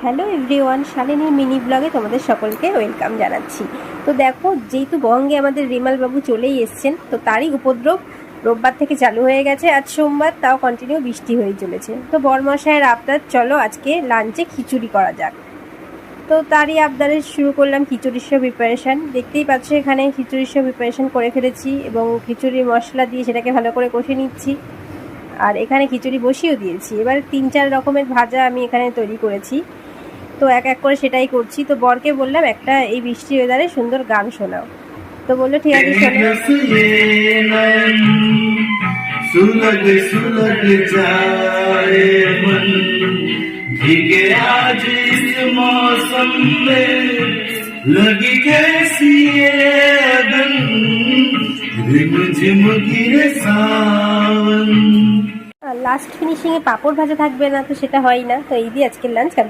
Hello everyone, শালিনীর mini ব্লগে তোমাদের সকলকে ওয়েলকাম জানাচ্ছি। তো দেখো, যেহেতু বঙ্গে আমাদের রিমাল বাবু চলেই এসছেন, তো তারই উপদ্রব রোববার থেকে চালু হয়ে গেছে। আজ সোমবার, তাও কন্টিনিউ বৃষ্টি হয়ে চলেছে। তো বরমশাইয়ের আবদার, চলো আজকে লাঞ্চে খিচুড়ি করা যাক। তো তারই আবদারে শুরু করলাম খিচুড়ির সব প্রিপারেশান। দেখতেই পাচ্ছ এখানে খিচুড়ির সব প্রিপারেশান করে ফেলেছি এবং খিচুড়ির মশলা দিয়ে সেটাকে ভালো করে কষে নিচ্ছি। আর এখানে খিচুড়ি বসিয়েও দিয়েছি। এবার 3-4 রকমের ভাজা আমি এখানে তৈরি করেছি, তো এক এক করে সেটাই করছি। তো বরকে বললাম একটা এই বৃষ্টির ওয়েদারে সুন্দর গান শোনাও। তো বললো ঠিক আছে শোনো। सुलग सुलग जाए मन भीगे आज इस मौसम में लगी कैसी ये अगन रिमझिम गिरे सावन। লাস্ট ফিনিশিংয়ে পাঁপড় ভাজা থাকবে না, তো সেটা হয় না। তো এই দিয়ে আজকের লাঞ্চ